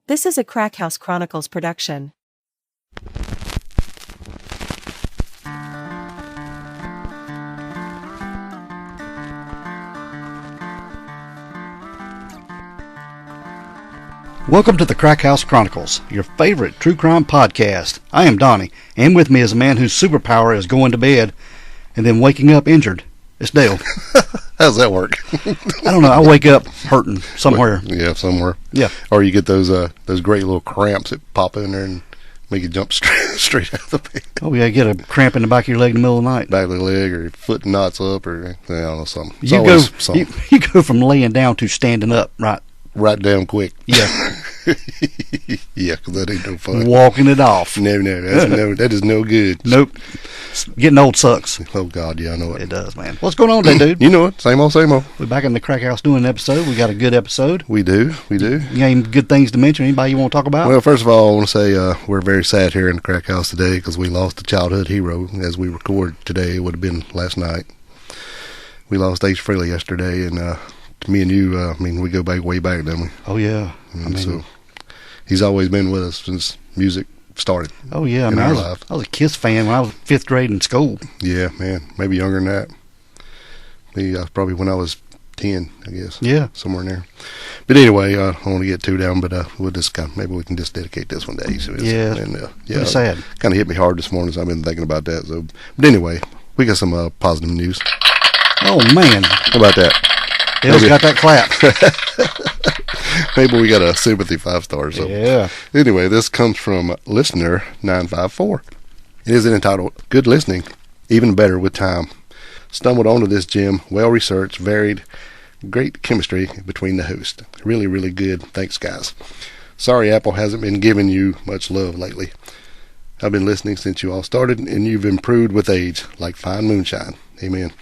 This is a Crack House Chronicles production. Welcome to the Crack House Chronicles, your favorite true crime podcast. I am Donnie, and with me is a man whose superpower is going to bed and then waking up injured. It's Dale. How's that work? I don't know. I wake up hurting somewhere. Yeah, somewhere. Yeah. Or you get those great little cramps that pop in there and make you jump straight out of the bed. Oh, yeah, get a cramp in the back of your leg in the middle of the night. Back of the leg, or your foot knots up, or I don't know, something. It's You go from laying down to standing up, right? Right down quick. Yeah. Yeah, because that ain't no fun. Walking it off. No, that is no good. Nope. Getting old sucks. Oh, God, yeah, I know it. It does, man. What's going on today, dude? You know it. Same old, same old. We're back in the Crack House doing an episode. We got a good episode. We do. You got any good things to mention? Anybody you want to talk about? Well, first of all, I want to say we're very sad here in the Crack House today because we lost a childhood hero. As we record today, it would have been last night. We lost Ace Frehley yesterday, and me and you, we go way back, don't we? Oh, yeah. So he's always been with us since music started. Oh, yeah. I was a Kiss fan when I was 5th grade in school. Yeah, man. Maybe younger than that. Me, probably when I was 10, I guess. Yeah. Somewhere in there. But anyway, I don't want to get too down, but we'll just maybe we can just dedicate this one to Ace. Yeah. And, it's sad. Kind of hit me hard this morning, so I've been thinking about that. So, but anyway, we got some positive news. Oh, man. How about that? Dale's got that clap. Maybe we got a sympathy 5-star. So. Yeah. Anyway, this comes from listener 954. It is entitled, Good Listening, Even Better with Time. Stumbled onto this gem, well-researched, varied, great chemistry between the hosts. Really, really good. Thanks, guys. Sorry Apple hasn't been giving you much love lately. I've been listening since you all started, and you've improved with age, like fine moonshine. Amen.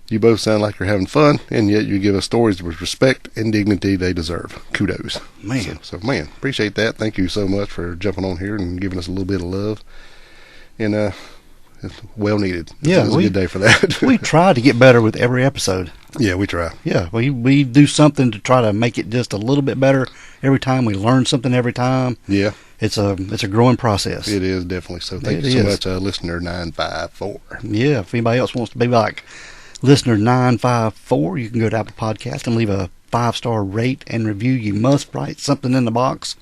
You both sound like you're having fun, and yet you give us stories with respect and dignity they deserve. Kudos. Man. So man, appreciate that. Thank you so much for jumping on here and giving us a little bit of love. And it's well needed. Yeah, it was a good day for that. We try to get better with every episode. Yeah, we try. Yeah, we do something to try to make it just a little bit better every time. We learn something every time. Yeah. It's a growing process. It is, definitely. So thank you so much, listener 954. Yeah, if anybody else wants to be like listener 954, you can go to Apple Podcast and leave a 5-star rate and review. You must write something in the box.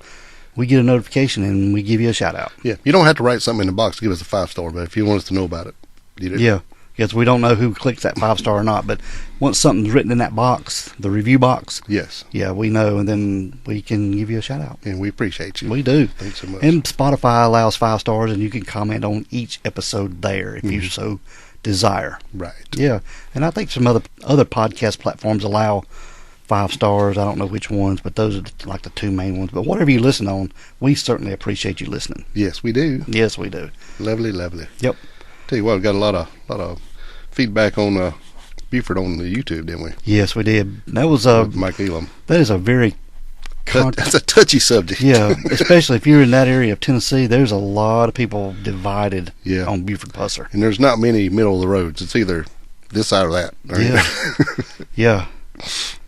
We get a notification and we give you a shout out. Yeah, you don't have to write something in the box to give us a 5-star, but if you want us to know about it, you do. Yeah, because we don't know who clicks that 5-star or not, but once something's written in that box, the review box, yes, yeah, we know, and then we can give you a shout out. And we appreciate you. We do. Thanks so much. And Spotify allows 5 stars, and you can comment on each episode there if you so desire. Right. Yeah, and I think some other podcast platforms allow 5 stars. I don't know which ones, but those are like the 2 main ones. But whatever you listen on, we certainly appreciate you listening. Yes, we do. Yes, we do. Lovely, lovely. Yep. Tell you what, we got a lot of feedback on Buford on the YouTube, didn't we? Yes, we did. That was with Mike Elam. That is a very that's a touchy subject. Yeah, especially if you're in that area of Tennessee. There's a lot of people divided on Buford-Pusser. And there's not many middle of the roads. It's either this side or that. Yeah. Yeah.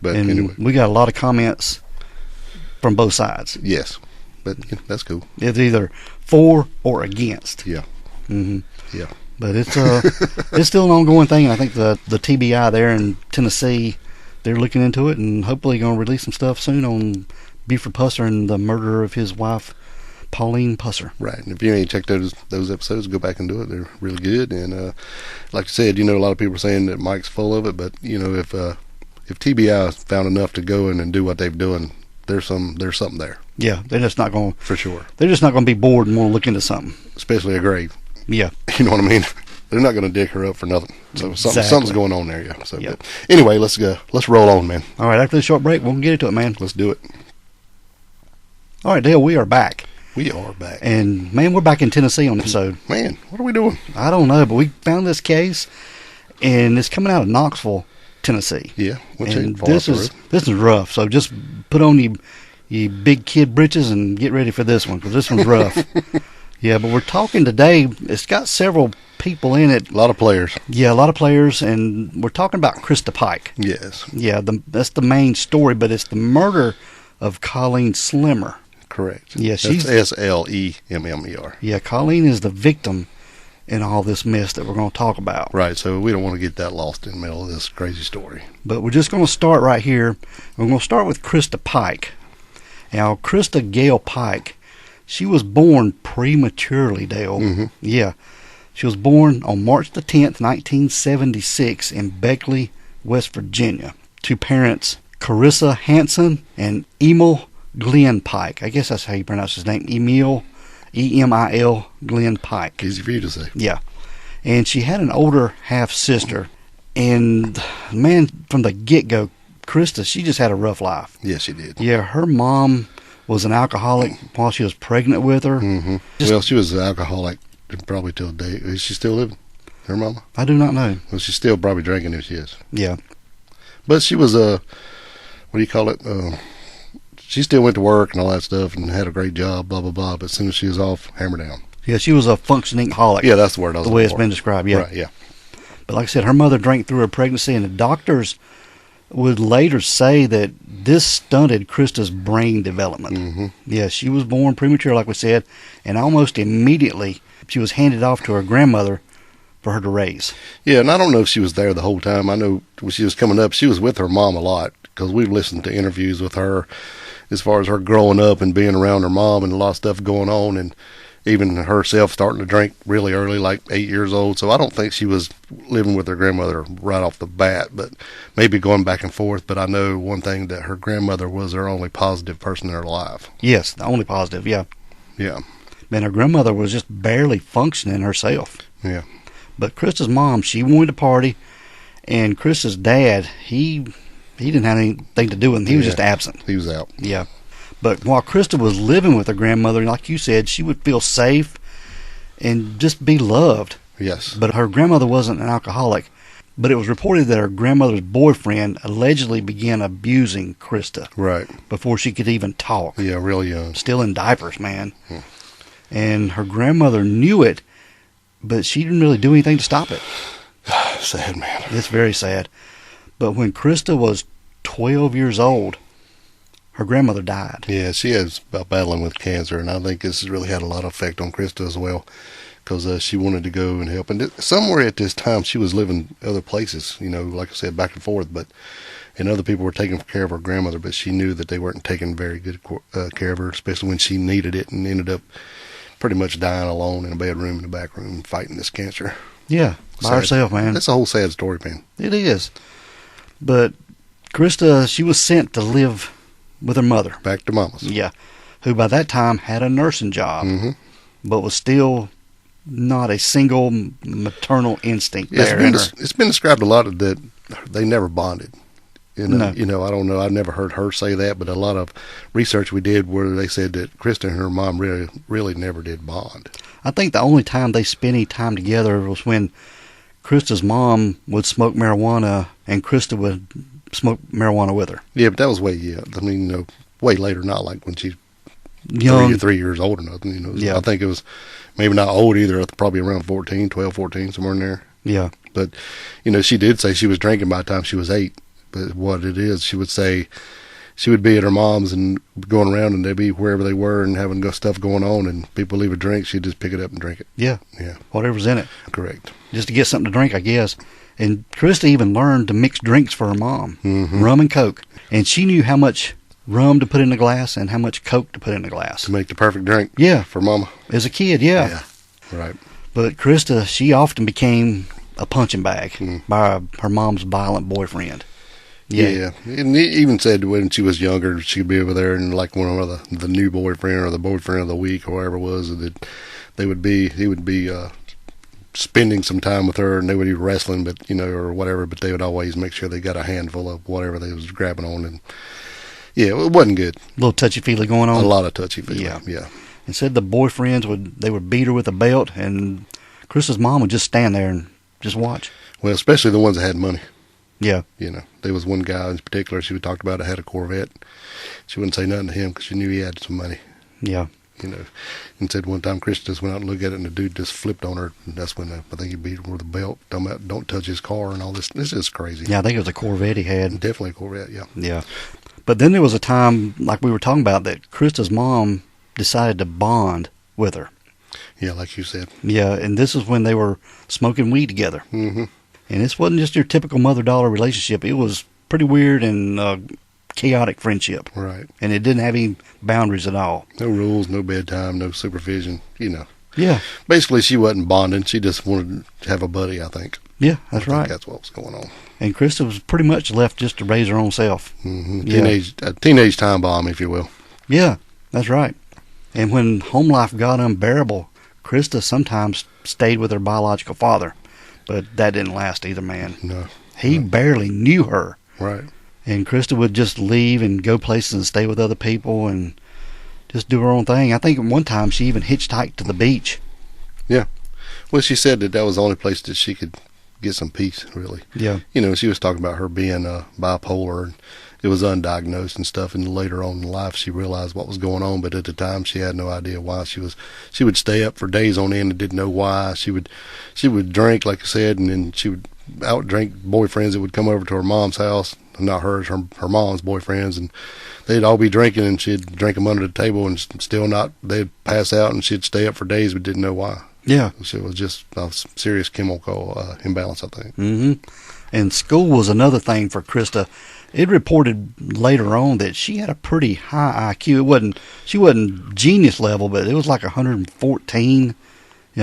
But and anyway. We got a lot of comments from both sides. Yes. But that's cool. It's either for or against. Yeah. Mm-hmm. Yeah. But it's it's still an ongoing thing. And I think the TBI there in Tennessee, they're looking into it and hopefully going to release some stuff soon on Buford-Pusser and the murder of his wife, Colleen Slemmer. Right. And if you ain't checked those episodes, go back and do it. They're really good. And like I said, a lot of people are saying that Mike's full of it, but if TBI found enough to go in and do what they've doing, there's something there. Yeah, they're just not going for sure. They're just not going to be bored and want to look into something, especially a grave. Yeah, you know what I mean. They're not going to dig her up for nothing. So something's going on there. Yeah. So yep. Anyway, let's go. Let's roll on, man. All right. After this short break, we'll get into it, man. Let's do it. All right, Dale. We are back. We are back. And man, we're back in Tennessee on this episode. Man, what are we doing? I don't know, but we found this case, and it's coming out of Knoxville, Tennessee. Yeah. And this is rough. So just put on your big kid britches and get ready for this one, because this one's rough. Yeah, but we're talking today. It's got several people in it. A lot of players. Yeah, a lot of players, and we're talking about Christa Pike. Yes. Yeah, that's the main story, but it's the murder of Colleen Slemmer. Correct. Yeah, she's Slemmer. Yeah, Colleen is the victim in all this mess that we're going to talk about. Right, so we don't want to get that lost in the middle of this crazy story. But we're just going to start right here. We're going to start with Christa Pike. Now, Christa Gale Pike, she was born prematurely, Dale. Mm-hmm. Yeah. She was born on March the 10th, 1976 in Beckley, West Virginia, to parents Carissa Hanson and Emil Glenn Pike. I guess that's how you pronounce his name. Emil, E-M-I-L, Glenn Pike. Easy for you to say. Yeah. And she had an older half-sister. And, man, from the get-go, Christa, she just had a rough life. Yes, she did. Yeah, her mom was an alcoholic while she was pregnant with her. Mm-hmm. Well, she was an alcoholic probably till the day. Is she still living, her mama? I do not know. Well, she's still probably drinking if she is. Yeah. But she was what do you call it? She still went to work and all that stuff and had a great job, blah, blah, blah. But as soon as she was off, hammer down. Yeah, she was a functioning alcoholic. Yeah, that's the word I was the way looking it's for. been described, yeah. Right, yeah. But like I said, her mother drank through her pregnancy, and the doctors would later say that this stunted Christa's brain development. Mm-hmm. Yeah, she was born premature, like we said, and almost immediately she was handed off to her grandmother for her to raise. Yeah, and I don't know if she was there the whole time. I know when she was coming up, she was with her mom a lot because we've listened to interviews with her as far as her growing up and being around her mom and a lot of stuff going on, and even herself starting to drink really early, like 8 years old. So I don't think she was living with her grandmother right off the bat, but maybe going back and forth. But I know one thing, that her grandmother was her only positive person in her life. Yes, the only positive, yeah. Yeah. And her grandmother was just barely functioning herself. Yeah. But Christa's mom, she wanted to party, and Christa's dad, he didn't have anything to do with him. He was just absent. He was out. Yeah. But while Christa was living with her grandmother, like you said, she would feel safe and just be loved. Yes. But her grandmother wasn't an alcoholic. But it was reported that her grandmother's boyfriend allegedly began abusing Christa. Right. Before she could even talk. Yeah, real young. Still in diapers, man. And her grandmother knew it, but she didn't really do anything to stop it. Sad, man. It's very sad. But when Christa was 12 years old, her grandmother died. Yeah, she is battling with cancer, and I think this has really had a lot of effect on Christa as well, because she wanted to go and help. And somewhere at this time, she was living other places, like I said, back and forth, and other people were taking care of her grandmother, but she knew that they weren't taking very good care of her, especially when she needed it, and ended up pretty much dying alone in a bedroom in the back room fighting this cancer. Yeah, by herself, man. That's a whole sad story, man. It is. But Christa, she was sent to live with her mother. Back to mama's. Yeah. Who by that time had a nursing job, but was still not a single maternal instinct there. It's been described a lot that they never bonded. No. I don't know. I've never heard her say that, but a lot of research we did where they said that Christa and her mom really never did bond. I think the only time they spent any time together was when Christa's mom would smoke marijuana and Christa would smoke marijuana with her. Yeah, but that was way later, not like when she's Young. 3 or 3 years old or nothing. Yeah. I think it was maybe not old either, probably around 14, 12, 14, somewhere in there. Yeah. But, she did say she was drinking by the time she was 8. But what it is, she would say she would be at her mom's and going around, and they'd be wherever they were and having stuff going on, and people leave a drink, she'd just pick it up and drink it. Yeah. Yeah. Whatever's in it. Correct. Just to get something to drink, I guess. And Christa even learned to mix drinks for her mom. Mm-hmm. Rum and Coke. And she knew how much rum to put in a glass and how much Coke to put in a glass. To make the perfect drink. Yeah. For mama. As a kid, yeah. Right. But Christa, she often became a punching bag by her mom's violent boyfriend. Yeah. And he even said when she was younger, she'd be over there and like one of the new boyfriend or the boyfriend of the week or whatever it was, that he would be spending some time with her, and they would be wrestling, but or whatever, but they would always make sure they got a handful of whatever they was grabbing on, and it wasn't good. A little touchy-feely going on. A lot of touchy-feely. Yeah. And said the boyfriends would beat her with a belt, and Christa's mom would just stand there and just watch. Well, especially the ones that had money. Yeah. There was one guy in particular she would talk about that had a Corvette. She wouldn't say nothing to him because she knew he had some money. Yeah. And said one time Chris just went out and looked at it, and the dude just flipped on her, and that's when I think he beat her with a belt, talking about don't touch his car and all this. This is crazy. Yeah, I think it was a Corvette he had. Definitely a Corvette, yeah. Yeah. But then there was a time, like we were talking about, that Christa's mom decided to bond with her. Yeah, like you said. Yeah, and this is when they were smoking weed together. Mm-hmm. And this wasn't just your typical mother-daughter relationship. It was pretty weird and chaotic friendship. Right. And it didn't have any boundaries at all. No rules, no bedtime, no supervision, Yeah. Basically, she wasn't bonding. She just wanted to have a buddy, I think. Yeah, that's I think right. that's what was going on. And Christa was pretty much left just to raise her own self. Mm-hmm. Yeah. Teenage time bomb, if you will. Yeah, that's right. And when home life got unbearable, Christa sometimes stayed with her biological father. But that didn't last either, man. No. He barely knew her. Right. And Christa would just leave and go places and stay with other people and just do her own thing. I think at one time she even hitchhiked to the beach. Yeah. Well, she said that was the only place that she could get some peace, really. Yeah. She was talking about her being bipolar, and it was undiagnosed and stuff, and later on in life she realized what was going on, but at the time she had no idea why. She would stay up for days on end and didn't know why. She would drink, like I said, and then she would out drink boyfriends that would come over to her mom's house, not hers, her mom's boyfriends, and they'd all be drinking, and she'd drink them under the table and still not, they'd pass out, and she'd stay up for days but didn't know why. Yeah. So it was just a serious chemical imbalance, I think. Mm-hmm. And school was another thing for Christa. It reported later on that she had a pretty high IQ. She wasn't genius level, but it was like 114.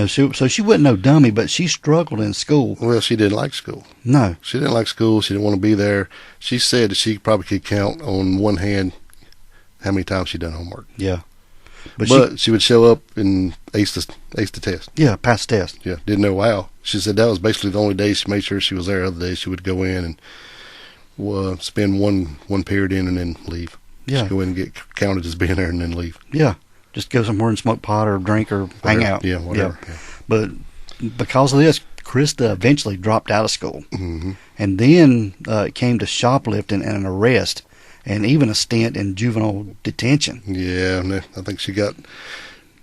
So she wasn't no dummy, but she struggled in school. Well, she didn't like school. No. She didn't like school. She didn't want to be there. She said that she probably could count on one hand how many times she'd done homework. Yeah. But she would show up and ace the test. Yeah, pass the test. Yeah, didn't know how. She said that was basically the only day she made sure she was there. Other days she would go in and spend one period in and then leave. Yeah. Just go in and get counted as being there and then leave. Yeah, just go somewhere and smoke pot or drink or hang out. Yeah, whatever. Yeah. But because of this, Christa eventually dropped out of school. Mm-hmm. And then it came to shoplifting and an arrest, and even a stint in juvenile detention. Yeah, and I think she got,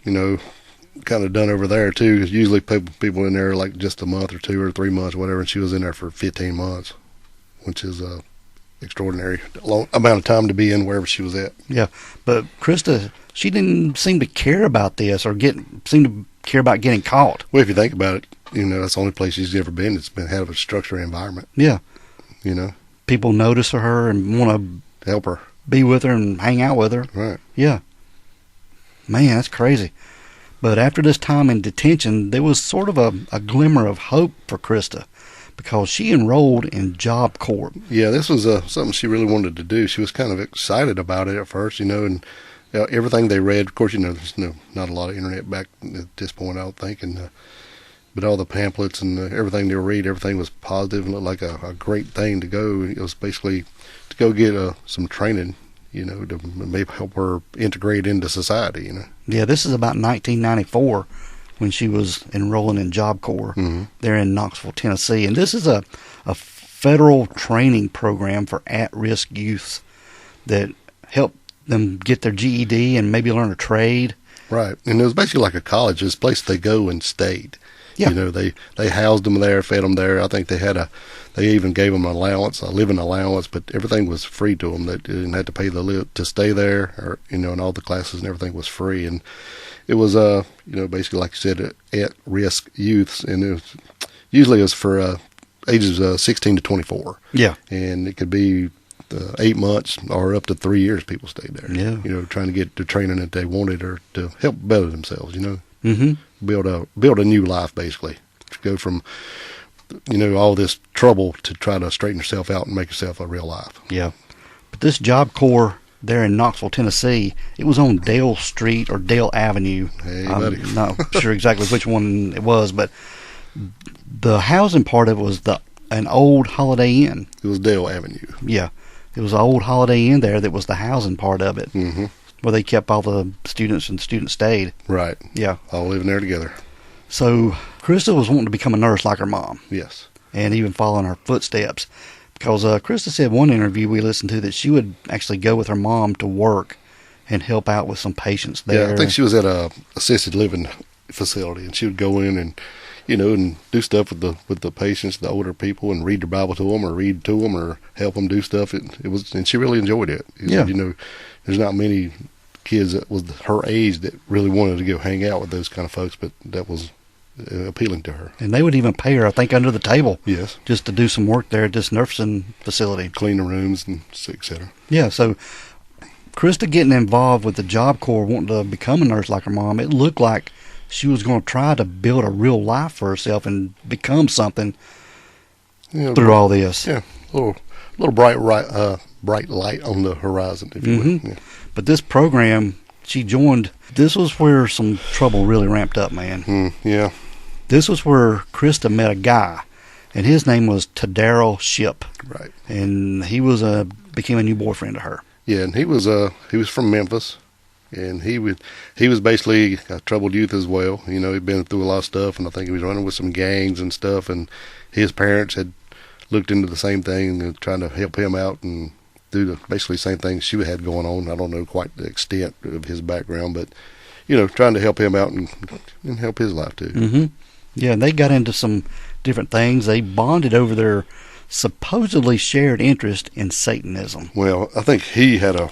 kind of done over there too. Because usually people in there like just a month or 2 or 3 months, whatever. And she was in there for 15 months, which is a extraordinary long amount of time to be in wherever she was at. Yeah, but Christa, she didn't seem to care about this or seem to care about getting caught. Well, if you think about it, that's the only place she's ever been. It's been had a structured environment. Yeah, people notice her and want to help her, be with her and hang out with her. Right. Yeah. Man, that's crazy. But after this time in detention, there was sort of a glimmer of hope for Christa, because she enrolled in Job Corps. Yeah, this was something she really wanted to do. She was kind of excited about it at first, and everything they read. Of course, there's not a lot of internet back at this point, I don't think, but all the pamphlets and everything they read, everything was positive and looked like a great thing to go. It was basically to go get some training, to maybe help her integrate into society, Yeah, this is about 1994 when she was enrolling in Job Corps there in Knoxville, Tennessee. And this is a federal training program for at-risk youths that help them get their GED and maybe learn a trade. Right. And it was basically like a college. It was a place they go and stayed. Yeah. They housed them there, fed them there. I think they even gave them an allowance, a living allowance, but everything was free to them. They didn't have to pay to stay there, or and all the classes and everything was free. And it was basically, like you said, at-risk youths, and usually it was for ages 16 to 24. Yeah. And it could be 8 months or up to 3 years. People stayed there. Yeah. Trying to get the training that they wanted or to help better themselves. Mm-hmm. Build a new life, basically. To go from all this trouble to try to straighten yourself out and make yourself a real life. Yeah. But this Job Corps there in Knoxville, Tennessee, it was on Dale Street or Dale Avenue. Hey, buddy. I'm not sure exactly which one it was, but the housing part of it was an old Holiday Inn. It was Dale Avenue. Yeah. It was an old Holiday Inn there that was the housing part of it, where they kept all the students and students stayed. Right. Yeah. All living there together. So Christa was wanting to become a nurse like her mom. Yes. And even follow in her footsteps. Because Christa said one interview we listened to that she would actually go with her mom to work and help out with some patients there. Yeah, I think she was at a assisted living facility, and she would go in and and do stuff with the patients, the older people, and read the Bible to them, or read to them, or help them do stuff. It was, and she really enjoyed it. She said, there's not many kids that was her age that really wanted to go hang out with those kind of folks, but that was appealing to her. And they would even pay her, I think, under the table. Yes. Just to do some work there at this nursing facility. Clean the rooms and et cetera. Yeah, so Christa getting involved with the Job Corps, wanting to become a nurse like her mom, it looked like she was going to try to build a real life for herself and become something through all this. Yeah, a little bright light on the horizon, if you will. Yeah. But this program she joined, this was where some trouble really ramped up, man. Yeah. This was where Christa met a guy, and his name was Tadaryl Shipp. Right. And he was became a new boyfriend to her. Yeah, and he was from Memphis, and he was basically a troubled youth as well. You know, he'd been through a lot of stuff, and I think he was running with some gangs and stuff, and his parents had looked into the same thing and trying to help him out and do the basically same thing she had going on. I don't know quite the extent of his background, but, you know, trying to help him out and help his life too. Mm-hmm. Yeah, and they got into some different things. They bonded over their supposedly shared interest in Satanism. Well, I think he had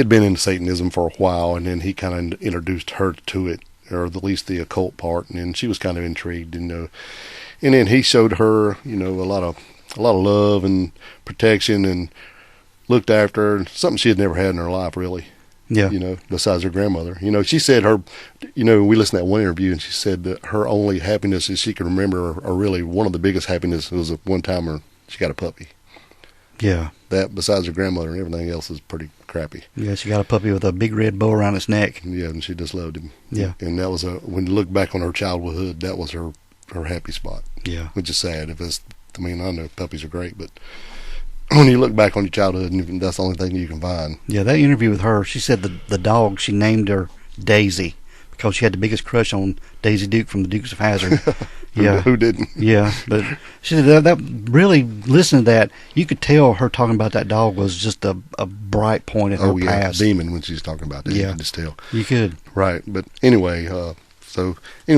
been in Satanism for a while, and then he kind of introduced her to it, or at least the occult part, and then she was kind of intrigued, you know. And then he showed her, you know, a lot of love and protection, and looked after her, something she had never had in her life, really. Yeah. You know, besides her grandmother. You know, she said we listened to that one interview, and she said that her only happiness that she could remember, or really one of the biggest happiness, was one time she got a puppy. Yeah. That, besides her grandmother, and everything else is pretty crappy. Yeah, she got a puppy with a big red bow around its neck. Yeah, and she just loved him. Yeah. And that was when you look back on her childhood, that was her happy spot. Yeah. Which is sad. I know puppies are great, but when you look back on your childhood, and that's the only thing you can find. Yeah, that interview with her, she said the dog, she named her Daisy because she had the biggest crush on Daisy Duke from the Dukes of Hazzard. Yeah. Who didn't? Yeah, but she said that really, listening to that, you could tell her talking about that dog was just a bright point in her past. Demon when she's talking about that. Yeah. You can just tell. You could. Right, but anyway,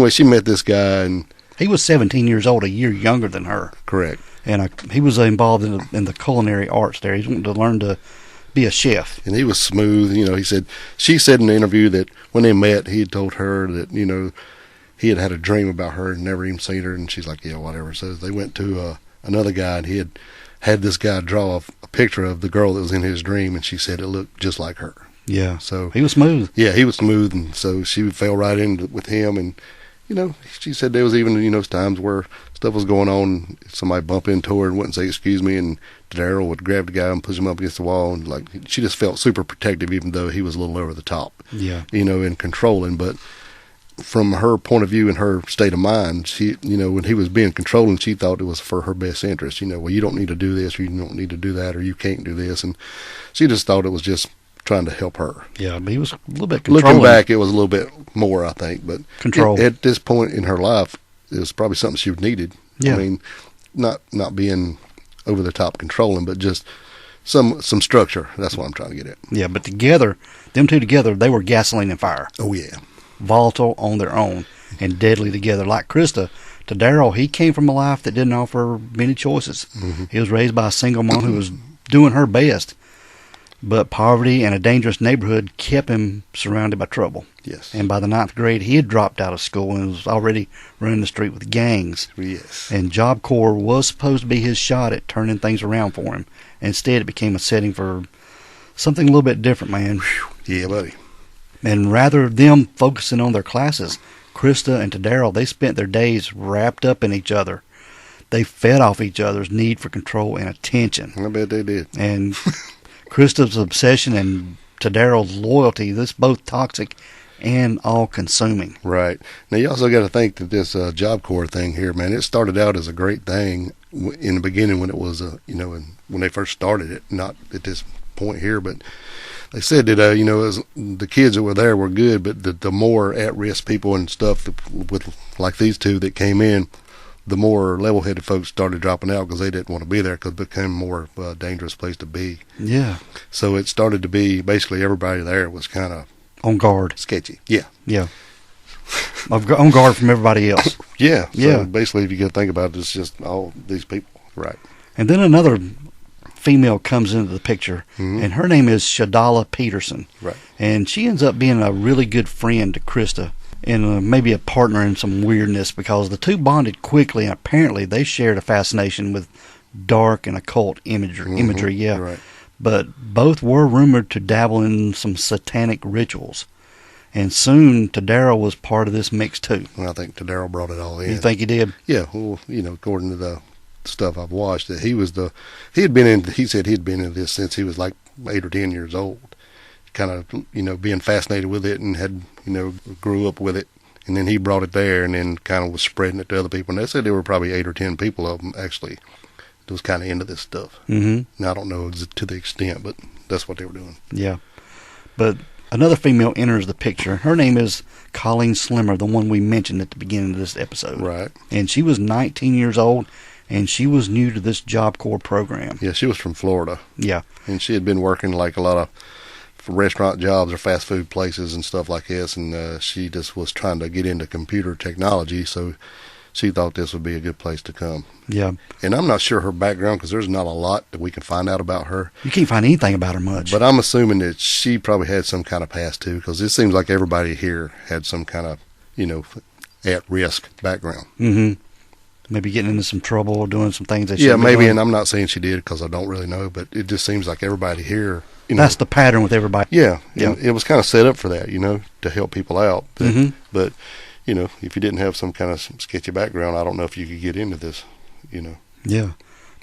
she met this guy, and he was 17 years old, a year younger than her. Correct. And he was involved in the culinary arts there. He wanted to learn to be a chef. And he was smooth. You know, she said in the interview that when they met, he had told her that, you know, he had a dream about her and never even seen her. And she's like, yeah, whatever. So they went to another guy, and he had this guy draw a picture of the girl that was in his dream, and she said it looked just like her. Yeah. So he was smooth. Yeah, he was smooth, and so she fell right in with him. And, you know, she said there was even, you know, times where stuff was going on, somebody bumped into her and wouldn't say excuse me, and Daryl would grab the guy and push him up against the wall, and like she just felt super protective, even though he was a little over the top. Yeah. You know, and controlling. But from her point of view and her state of mind, she, you know, when he was being controlling, she thought it was for her best interest. You know, well, you don't need to do this, or you don't need to do that, or you can't do this, and she just thought it was just trying to help her. Yeah, but he was a little bit controlling. Looking back, it was a little bit more, I think, but control. At this point in her life, it was probably something she needed. Yeah. I mean, not being over the top controlling, but just some structure. That's what I'm trying to get at. Yeah, but together, them two together, they were gasoline and fire. Oh yeah. Volatile on their own and deadly together. Like Christa, Tadaryl, he came from a life that didn't offer many choices. Mm-hmm. He was raised by a single mom who was doing her best, but poverty and a dangerous neighborhood kept him surrounded by trouble. Yes. And by the 9th grade, he had dropped out of school and was already running the street with gangs. Yes. And Job Corps was supposed to be his shot at turning things around for him. Instead, it became a setting for something a little bit different, man. Yeah, buddy. And rather them focusing on their classes, Christa and Tadaryl, they spent their days wrapped up in each other. They fed off each other's need for control and attention. I bet they did. And Christa's obsession and Tadaryl's loyalty, this both toxic and all-consuming. Right. Now, you also got to think that this Job Corps thing here, man, it started out as a great thing in the beginning when it was, you know, when they first started it, not at this point here, but they said that, you know, the kids that were there were good, but the more at-risk people and stuff with like these two that came in, the more level-headed folks started dropping out because they didn't want to be there because it became more of a dangerous place to be. Yeah. So it started to be basically everybody there was kind of on guard. Sketchy. Yeah. Yeah. On guard from everybody else. Yeah. Yeah. So basically, if you get to think about it, it's just all these people. Right. And then another female comes into the picture, and her name is Shadala Peterson. Right. And she ends up being a really good friend to Christa, and maybe a partner in some weirdness, because the two bonded quickly, and apparently they shared a fascination with dark and occult imagery. Yeah. Right. But both were rumored to dabble in some satanic rituals. And soon, Tadaryl was part of this mix, too. Well, I think Tadaryl brought it all in. You think he did? Yeah, well, according to the stuff I've watched, that he said he'd been in this since he was like 8 or 10 years old. Kind of, being fascinated with it and had, grew up with it. And then he brought it there and then kind of was spreading it to other people. And they said there were probably 8 or 10 people of them, actually, that was kind of into this stuff. Mm-hmm. Now, I don't know to the extent, but that's what they were doing. Yeah. But another female enters the picture. Her name is Colleen Slemmer, the one we mentioned at the beginning of this episode. Right. And she was 19 years old, and she was new to this Job Corps program. Yeah, she was from Florida. Yeah. And she had been working like a lot of restaurant jobs or fast food places and stuff like this, and she just was trying to get into computer technology, so she thought this would be a good place to come. Yeah. And I'm not sure her background, because there's not a lot that we can find out about her. You can't find anything about her much. But I'm assuming that she probably had some kind of past, too, because it seems like everybody here had some kind of, at-risk background. Mm-hmm. Maybe getting into some trouble or doing some things that Yeah, maybe, doing. and I'm not saying she did, because I don't really know, but it just seems like everybody here, That's the pattern with everybody. Yeah, Yeah. it was kind of set up for that, to help people out. But, Mhm. but if you didn't have some kind of sketchy background, I don't know if you could get into this, Yeah.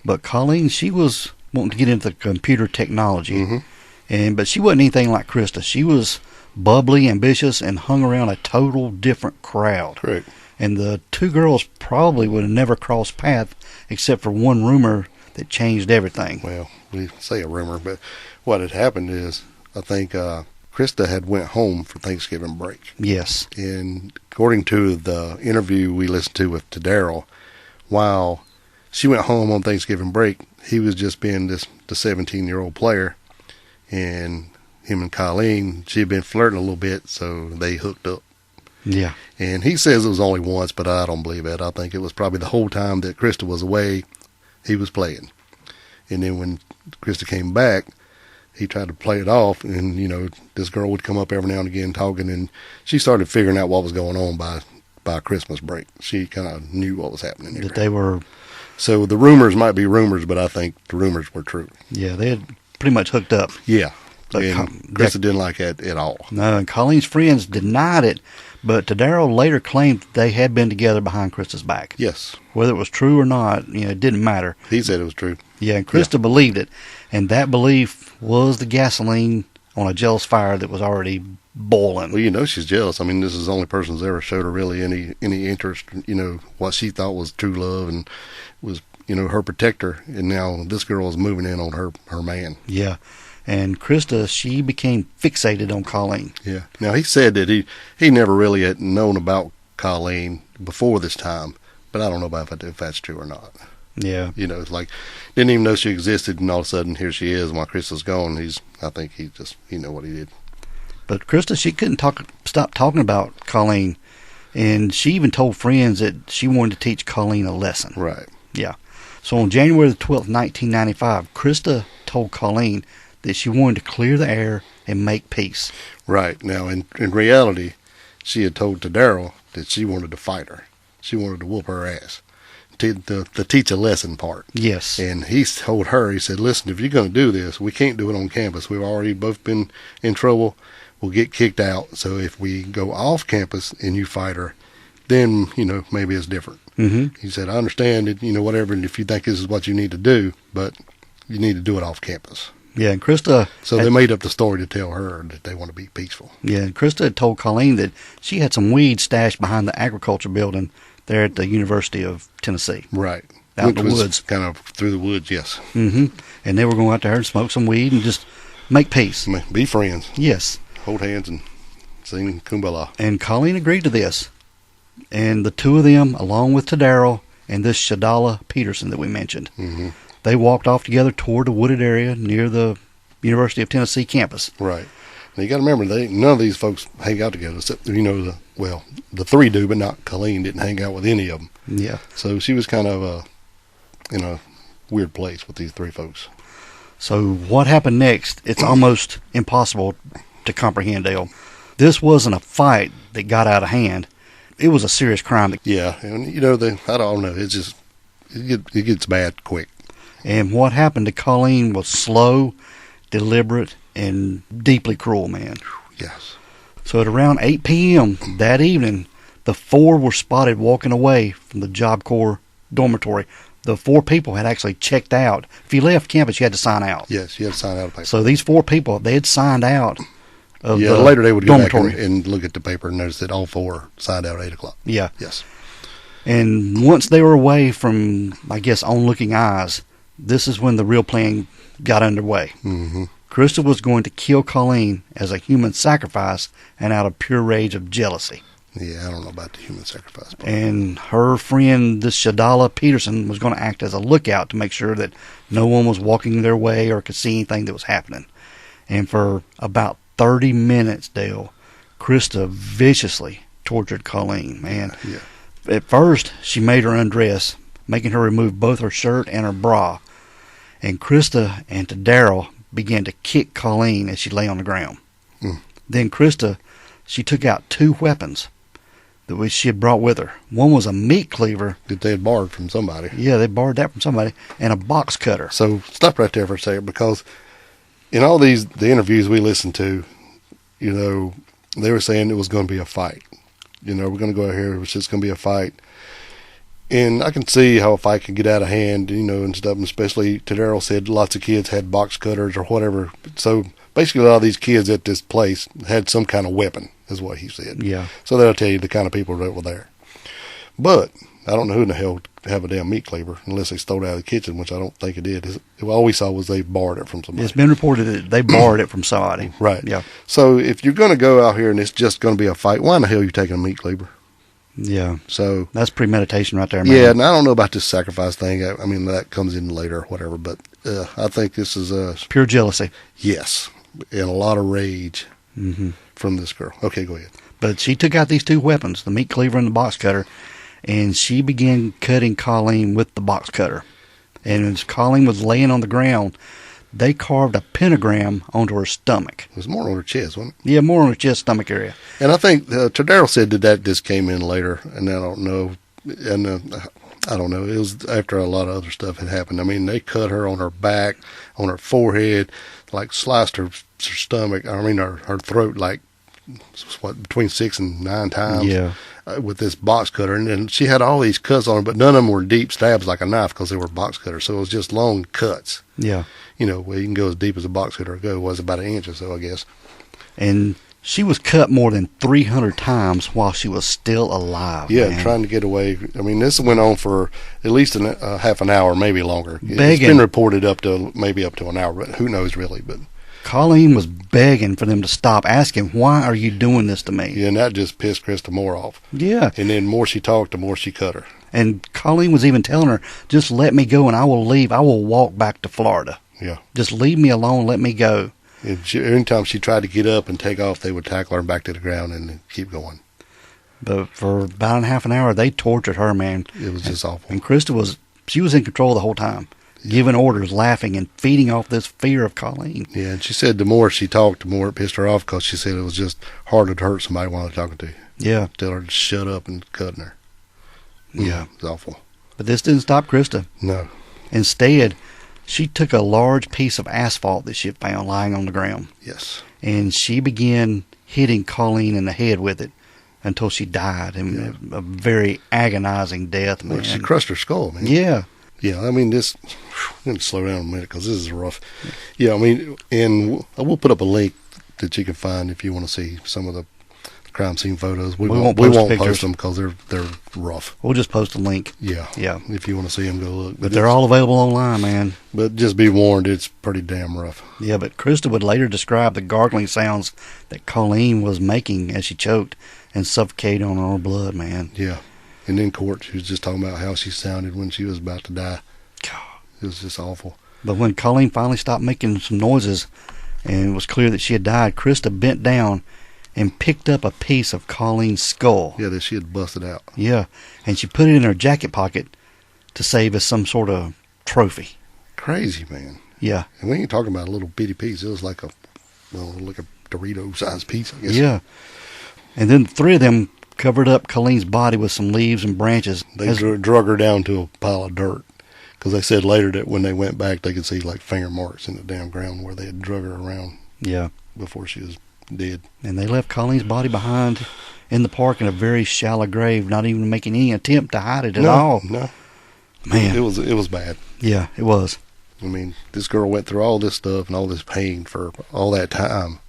But Colleen, she was wanting to get into computer technology. Mhm. But she wasn't anything like Christa. She was bubbly, ambitious, and hung around a total different crowd. Correct. And the two girls probably would have never crossed paths except for one rumor that changed everything. Well, we say a rumor, but what had happened is, I think Christa had went home for Thanksgiving break. Yes. And according to the interview we listened to with Tadaryl, while she went home on Thanksgiving break, he was just being the 17-year-old player, and him and Colleen, she had been flirting a little bit, so they hooked up. Yeah. And he says it was only once, but I don't believe that. I think it was probably the whole time that Christa was away, he was playing. And then when Christa came back, he tried to play it off, and, this girl would come up every now and again talking, and she started figuring out what was going on by Christmas break. She kind of knew what was happening there. That they were, So the rumors might be rumors, but I think the rumors were true. yeah, they had pretty much hooked up. Yeah. But And Christa didn't like that at all. No, and Colleen's friends denied it, but Tadaryl later claimed that they had been together behind Christa's back. Yes. Whether it was true or not, it didn't matter. He said it was true. Yeah, and Christa believed it, and that belief was the gasoline on a jealous fire that was already boiling. Well, she's jealous. I mean, this is the only person who's ever showed her really any interest, what she thought was true love and was, her protector. And now this girl is moving in on her man. Yeah, and Christa, she became fixated on Colleen. Yeah. Now, he said that he never really had known about Colleen before this time, but I don't know about if that's true or not. Yeah. It's like, didn't even know she existed, and all of a sudden, here she is. While Christa's gone, I think he know what he did. But Christa, she couldn't stop talking about Colleen, and she even told friends that she wanted to teach Colleen a lesson. Right. Yeah. So on January the 12th, 1995, Christa told Colleen that she wanted to clear the air and make peace. Right. Now, in reality, she had told Tadaryl that she wanted to fight her. She wanted to whoop her ass. The teach a lesson part. Yes. And he told her, he said, listen, if you're going to do this, we can't do it on campus. We've already both been in trouble. We'll get kicked out. So if we go off campus and you fight her, then, maybe it's different. Mm-hmm. He said, I understand that, whatever, and if you think this is what you need to do, but you need to do it off campus. Yeah, and Christa... So they made up the story to tell her that they want to be peaceful. Yeah, and Christa had told Colleen that she had some weed stashed behind the agriculture building there at the University of Tennessee. Right. Out in the woods. Kind of through the woods, yes. Mm-hmm. And they were going out there and smoke some weed and just make peace. Be friends. Yes. Hold hands and sing Kumbala. And Colleen agreed to this. And the two of them, along with Tadaryl and this Shadala Peterson that we mentioned, Mm-hmm. they walked off together toward the wooded area near the University of Tennessee campus. Right. Now you got to remember, none of these folks hang out together, except, the three do, but not Colleen didn't hang out with any of them. Yeah. So she was kind of in a weird place with these three folks. So what happened next, it's almost impossible to comprehend, Dale. This wasn't a fight that got out of hand. It was a serious crime. Yeah, and I don't know. It's just it gets bad quick. And what happened to Colleen was slow, deliberate, and deeply cruel, man. Yes. So at around 8 p.m. that evening, the four were spotted walking away from the Job Corps dormitory. The four people had actually checked out. If you left campus, you had to sign out. Yes, you had to sign out a paper. So these four people, they had signed out of the later they would go back dormitory. and look at the paper and notice that all four signed out at 8 o'clock. Yeah. Yes. And once they were away from, I guess, onlooking eyes, this is when the real plan got underway. Mm-hmm. Christa was going to kill Colleen as a human sacrifice and out of pure rage of jealousy. Yeah, I don't know about the human sacrifice part. And her friend, this Shadala Peterson, was going to act as a lookout to make sure that no one was walking their way or could see anything that was happening. And for about 30 minutes, Dale, Christa viciously tortured Colleen, man. Yeah. At first, she made her undress, making her remove both her shirt and her bra. And Christa and Tadaryl began to kick Colleen as she lay on the ground. Mm. Then Christa, she took out two weapons that she had brought with her. One was a meat cleaver. That they had borrowed from somebody. Yeah, they borrowed that from somebody. And a box cutter. So stop right there for a second, because in all the interviews we listened to, they were saying it was going to be a fight. We're going to go out here. It was just going to be a fight. And I can see how a fight can get out of hand, and stuff. And especially, Tadaryl said lots of kids had box cutters or whatever. So basically, a lot of these kids at this place had some kind of weapon, is what he said. Yeah. So that'll tell you the kind of people that were there. But I don't know who in the hell would have a damn meat cleaver unless they stole it out of the kitchen, which I don't think it did. All we saw was they borrowed it from somebody. It's been reported that they borrowed it from somebody. Right. Yeah. So if you're going to go out here and it's just going to be a fight, why in the hell are you taking a meat cleaver? Yeah. So that's premeditation right there, man. Yeah, and I don't know about this sacrifice thing. I mean, that comes in later or whatever, but I think this is pure jealousy. Yes, and a lot of rage from this girl. Okay, go ahead. But she took out these two weapons, the meat cleaver and the box cutter, and she began cutting Colleen with the box cutter. And as Colleen was laying on the ground, they carved a pentagram onto her stomach. It was more on her chest, wasn't it? Yeah, more on her chest, stomach area. And I think Tadaryl said that just came in later, and I don't know. And I don't know. It was after a lot of other stuff had happened. I mean, they cut her on her back, on her forehead, like sliced her stomach. I mean, her throat, like between 6 and 9 times. Yeah. With this box cutter, and then she had all these cuts on her, but none of them were deep stabs like a knife because they were box cutters. So it was just long cuts. Yeah. Where you can go as deep as a box cutter go. It was about 1 inch or so, I guess. And she was cut more than 300 times while she was still alive. Yeah, man. trying to get away. I mean, this went on for at least half an hour, maybe longer. Begging. It's been reported up to an hour, but who knows really. But Colleen was begging for them to stop, asking, "Why are you doing this to me?" Yeah, and that just pissed Christa more off. Yeah. And then more she talked, the more she cut her. And Colleen was even telling her, "Just let me go and I will leave. I will walk back to Florida. Yeah. Just leave me alone. Let me go." And anytime she tried to get up and take off, they would tackle her back to the ground and keep going. But for about half an hour, they tortured her, man. It was just awful. And Christa was in control the whole time. Giving orders, laughing, and feeding off this fear of Colleen. Yeah, and she said the more she talked, the more it pissed her off because she said it was just harder to hurt somebody while they're talking to you. Yeah. Tell her to shut up and cutting her. Yeah. It was awful. But this didn't stop Christa. No. Instead, she took a large piece of asphalt that she had found lying on the ground. Yes. And she began hitting Colleen in the head with it until she died. And a very agonizing death, man. Well, she crushed her skull, man. Yeah. Yeah, I mean, I'm going to slow down a minute because this is rough. Yeah, I mean, and we'll put up a link that you can find if you want to see some of the crime scene photos. We won't post them because they're rough. We'll just post a link. Yeah. Yeah. If you want to see them, go look. But they're all available online, man. But just be warned, it's pretty damn rough. Yeah, but Christa would later describe the gargling sounds that Colleen was making as she choked and suffocated on her blood, man. Yeah. And in court, she was just talking about how she sounded when she was about to die. God. It was just awful. But when Colleen finally stopped making some noises and it was clear that she had died, Christa bent down and picked up a piece of Colleen's skull. Yeah, that she had busted out. Yeah, and she put it in her jacket pocket to save as some sort of trophy. Crazy, man. Yeah. And we ain't talking about a little bitty piece. It was like a Dorito-sized piece, I guess. Yeah. And then 3 of them covered up Colleen's body with some leaves and branches. They drug her down to a pile of dirt. Because they said later that when they went back, they could see like finger marks in the damn ground where they had drug her around. Yeah. Before she was dead. And they left Colleen's body behind in the park in a very shallow grave, not even making any attempt to hide it at all. No. Man. It was bad. Yeah, it was. I mean, this girl went through all this stuff and all this pain for all that time.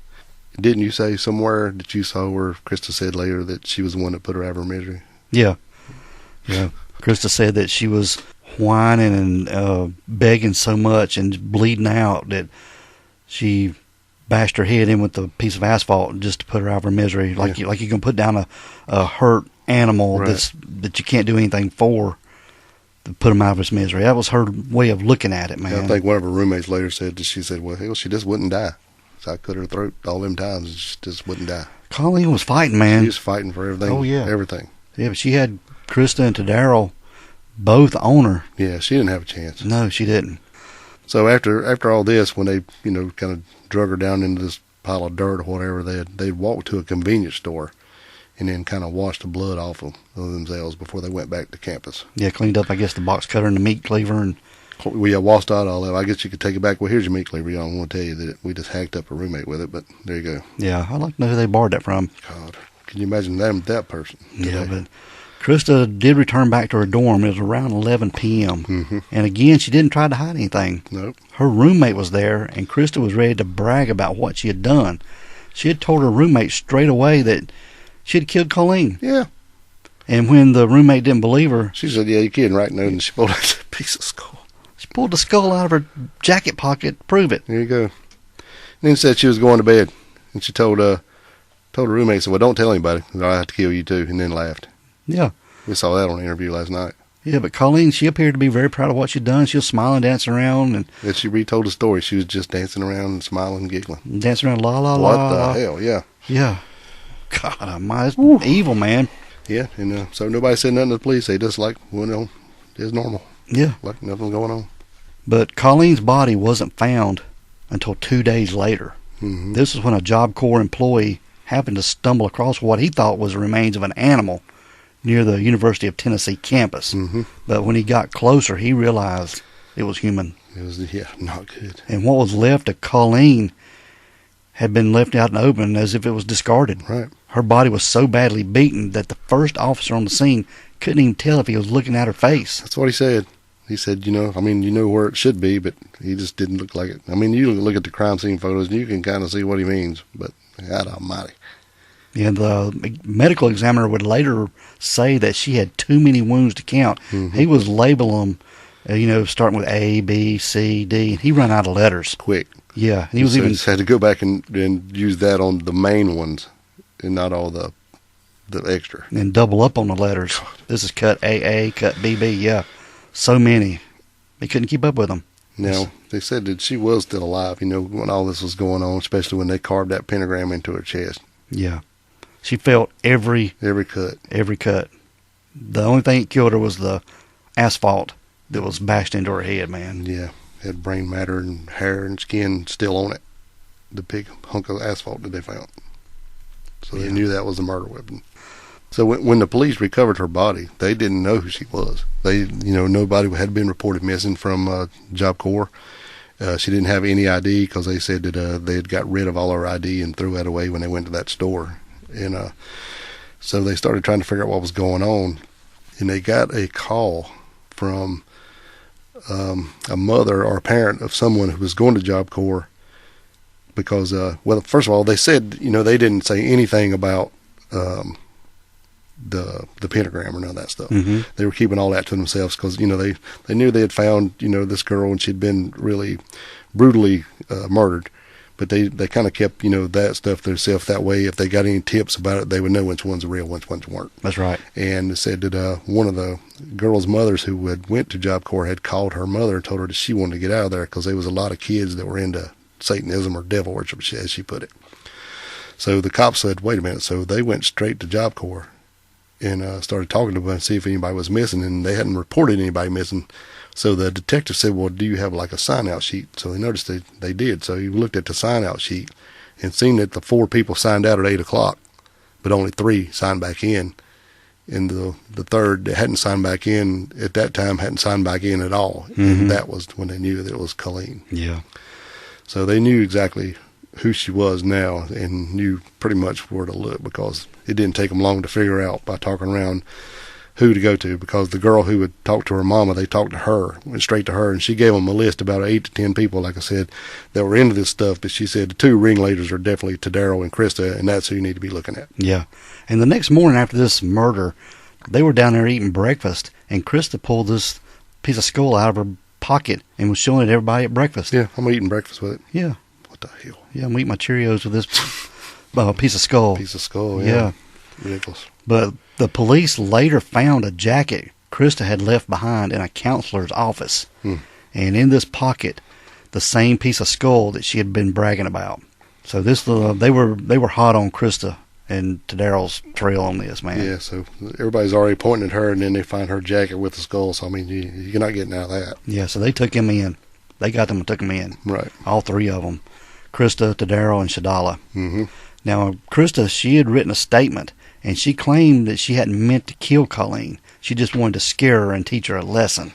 Didn't you say somewhere that you saw where Christa said later that she was the one that put her out of her misery? Yeah. Yeah. Christa said that she was whining and begging so much and bleeding out that she bashed her head in with a piece of asphalt just to put her out of her misery. Like you can put down a hurt animal that you can't do anything for to put him out of his misery. That was her way of looking at it, man. Yeah, I think one of her roommates later said that she said, well, hell, she just wouldn't die. So I cut her throat all them times and she just wouldn't die. Colleen was fighting, man. She was fighting for everything. Oh, yeah. Everything. Yeah, but she had Christa and Tadaryl both on her. Yeah, she didn't have a chance. No, she didn't. So after all this, when they, kind of drug her down into this pile of dirt or whatever, they'd walked to a convenience store and then kind of washed the blood off of themselves before they went back to campus. Yeah, cleaned up, I guess, the box cutter and the meat cleaver. And we washed out all of it. I guess you could take it back. Well, here's your meat cleaver. I don't want to tell you that we just hacked up a roommate with it, but there you go. Yeah, I'd like to know who they borrowed that from. God, can you imagine that person? Yeah, but Christa did return back to her dorm. It was around 11 p.m. Mm-hmm. And again, she didn't try to hide anything. Nope. Her roommate was there, and Christa was ready to brag about what she had done. She had told her roommate straight away that she had killed Colleen. Yeah. And when the roommate didn't believe her, she said, yeah, you're kidding, right? No, and she pulled out a piece of skull. She pulled the skull out of her jacket pocket to prove it. There you go. And then said she was going to bed. And she told her roommate, said, well, don't tell anybody, or I have to kill you too, and then laughed. Yeah. We saw that on the interview last night. Yeah, but Colleen, she appeared to be very proud of what she'd done. She was smiling, dancing around. And as she retold the story, she was just dancing around and smiling and giggling. Dancing around, la, la, what la. What the hell, yeah. Yeah. God almighty, it's evil, man. Yeah, and so nobody said nothing to the police. They just like, it's normal. Yeah. Like nothing going on. But Colleen's body wasn't found until 2 days later. Mm-hmm. This is when a Job Corps employee happened to stumble across what he thought was the remains of an animal near the University of Tennessee campus. Mm-hmm. But when he got closer, he realized it was human. It was, not good. And what was left of Colleen had been left out in the open as if it was discarded. Right. Her body was so badly beaten that the first officer on the scene couldn't even tell if he was looking at her face. That's what he said. He said, you know where it should be, but he just didn't look like it. I mean, you look at the crime scene photos and you can kind of see what he means, but God almighty. And the medical examiner would later say that she had too many wounds to count. Mm-hmm. He was labeling them, starting with A, B, C, D. And he ran out of letters. Quick. Yeah. And he was even just had to go back and use that on the main ones and not all the extra. And double up on the letters. God. This is cut AA, cut BB. Yeah. So many. They couldn't keep up with them. Now, they said that she was still alive, when all this was going on, especially when they carved that pentagram into her chest. Yeah. She felt every cut. Every cut. The only thing that killed her was the asphalt that was bashed into her head, man. Yeah. Had brain matter and hair and skin still on it. The big hunk of asphalt that they found. So they knew that was a murder weapon. So when the police recovered her body, they didn't know who she was. They, nobody had been reported missing from Job Corps. She didn't have any ID because they said that they had got rid of all her ID and threw that away when they went to that store. And so they started trying to figure out what was going on. And they got a call from a mother or a parent of someone who was going to Job Corps because, first of all, they said, they didn't say anything about the pentagram or none of that stuff. Mm-hmm. They were keeping all that to themselves because, they knew they had found, this girl and she'd been really brutally murdered. But they kind of kept, that stuff to themselves. That way, if they got any tips about it, they would know which ones were real, which ones weren't. That's right. And it said that one of the girl's mothers who had went to Job Corps had called her mother and told her that she wanted to get out of there because there was a lot of kids that were into Satanism or devil worship, as she put it. So the cops said, wait a minute. So they went straight to Job Corps and started talking to them and see if anybody was missing. And they hadn't reported anybody missing. So the detective said, well, do you have like a sign-out sheet? So he noticed they did. So he looked at the sign-out sheet and seen that the 4 people signed out at 8 o'clock, but only 3 signed back in. And the third that hadn't signed back in at that time hadn't signed back in at all. Mm-hmm. And that was when they knew that it was Colleen. Yeah. So they knew exactly who she was now and knew pretty much where to look, because it didn't take them long to figure out by talking around who to go to, because the girl who would talk to her mama, they talked to her, went straight to her, and she gave them a list about 8 to 10 people, like I said, that were into this stuff. But she said the 2 ringleaders are definitely Tadaryl and Christa, and that's who you need to be looking at. Yeah. And the next morning after this murder, they were down there eating breakfast, and Christa pulled this piece of skull out of her pocket and was showing it to everybody at breakfast. Yeah, I'm eating breakfast with it. Yeah. What the hell? Yeah, I'm eating my Cheerios with this piece of skull. Piece of skull, Yeah. Ridiculous. But the police later found a jacket Christa had left behind in a counselor's office. And in this pocket, the same piece of skull that she had been bragging about. So this they were hot on Christa and Tadaryl's trail on this, man. Yeah, so everybody's already pointing at her, and then they find her jacket with the skull. So, I mean, you're not getting out of that. Yeah, so they took him in. They got them and took him in. Right. All 3 of them. Christa, Tadaryl, and Shadala. Mm-hmm. Now, Christa, she had written a statement, and she claimed that she hadn't meant to kill Colleen. She just wanted to scare her and teach her a lesson.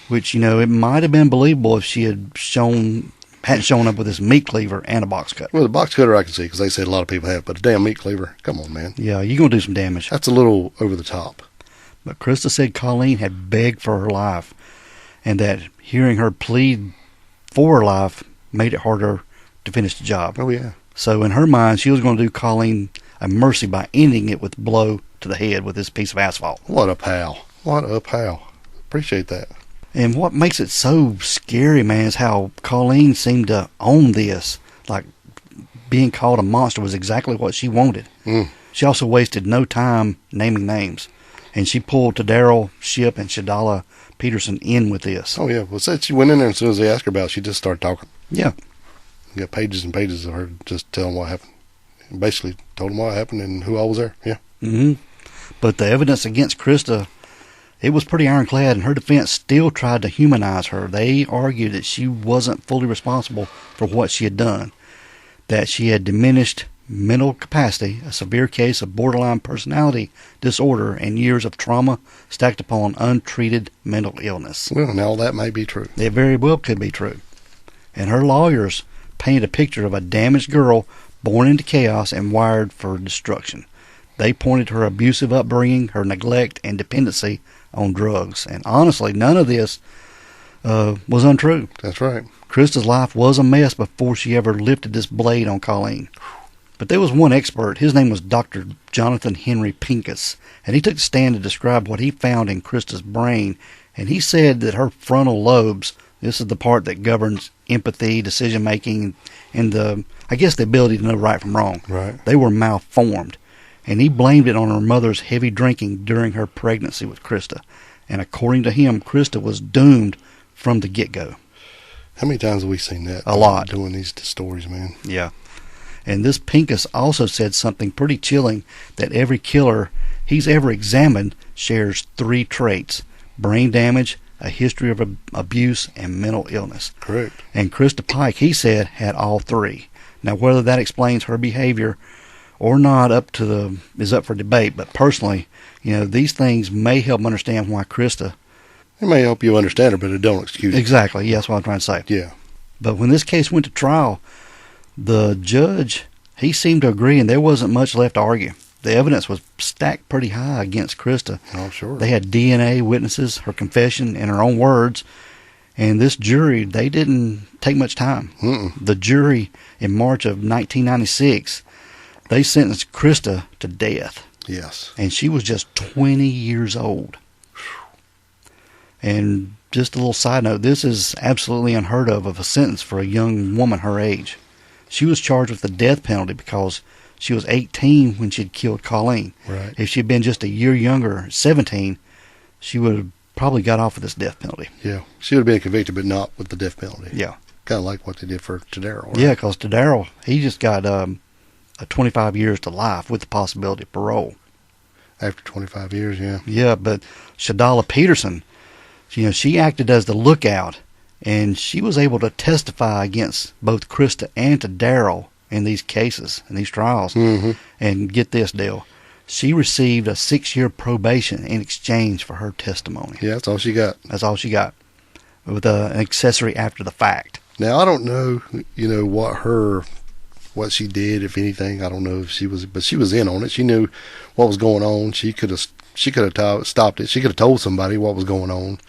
Which, it might have been believable if she hadn't shown up with this meat cleaver and a box cutter. Well, the box cutter I can see, because they said a lot of people have, but a damn meat cleaver, come on, man. Yeah, you're going to do some damage. That's a little over the top. But Christa said Colleen had begged for her life, and that hearing her plead for her life made it harder to finish the job. Oh, yeah. So in her mind, she was going to do Colleen a mercy by ending it with a blow to the head with this piece of asphalt. What a pal. What a pal. Appreciate that. And what makes it so scary, man, is how Colleen seemed to own this. Like, being called a monster was exactly what she wanted. She also wasted no time naming names. And she pulled Tadaryl Shipp and Shadala Peterson in with this. Oh, yeah. Well, said she went in there, and as soon as they asked her about it, she just started talking. Yeah. You got pages and pages of her just telling what happened. Basically told them what happened and who all was there. Yeah. Mm-hmm. But the evidence against Christa, it was pretty ironclad, and her defense still tried to humanize her. They argued that she wasn't fully responsible for what she had done, that she had diminished mental capacity, a severe case of borderline personality disorder, and years of trauma stacked upon untreated mental illness. Well, now that may be true. It very well could be true. And her lawyers painted a picture of a damaged girl born into chaos and wired for destruction. They pointed to her abusive upbringing, her neglect, and dependency on drugs. And honestly, none of this was untrue. That's right. Christa's life was a mess before she ever lifted this blade on Colleen. But there was one expert. His name was Dr. Jonathan Henry Pincus, and he took the stand to describe what he found in Christa's brain. And he said that her frontal lobes, this is the part that governs empathy, decision-making, and the ability to know right from wrong. Right. They were malformed. And he blamed it on her mother's heavy drinking during her pregnancy with Christa. And according to him, Christa was doomed from the get-go. How many times have we seen that? A lot. Doing these stories, man. Yeah. And this Pincus also said something pretty chilling, that every killer he's ever examined shares 3 traits: brain damage, a history of abuse, and mental illness. Correct. And Christa Pike, he said, had all 3. Now, whether that explains her behavior or not is up for debate. But personally, these things may help understand why Christa. It may help you understand her, but it don't excuse it. Exactly. Yeah, that's what I'm trying to say. Yeah. But when this case went to trial, the judge, he seemed to agree, and there wasn't much left to argue. The evidence was stacked pretty high against Christa. Oh, sure. They had DNA witnesses, her confession, and her own words. And this jury, they didn't take much time. The jury, in March of 1996, they sentenced Christa to death. Yes. And she was just 20 years old. And just a little side note, this is absolutely unheard of a sentence for a young woman her age. She was charged with the death penalty because she was 18 when she had killed Colleen. Right. If she had been just a year younger, 17, she would have probably got off with this death penalty. Yeah. She would have been convicted, but not with the death penalty. Yeah. Kind of like what they did for Tadaryl. Right? Yeah, because Tadaryl, he just got 25 years to life with the possibility of parole. After 25 years, yeah. Yeah, but Shadala Peterson, She acted as the lookout, and she was able to testify against both Christa and Tadaryl in these cases, in these trials. Mm-hmm. And get this deal. She received a 6-year probation in exchange for her testimony. Yeah, that's all she got. That's all she got, with an accessory after the fact. Now, I don't know, what she did, if anything. I don't know if she was, but she was in on it. She knew what was going on. She could have stopped it. She could have told somebody what was going on,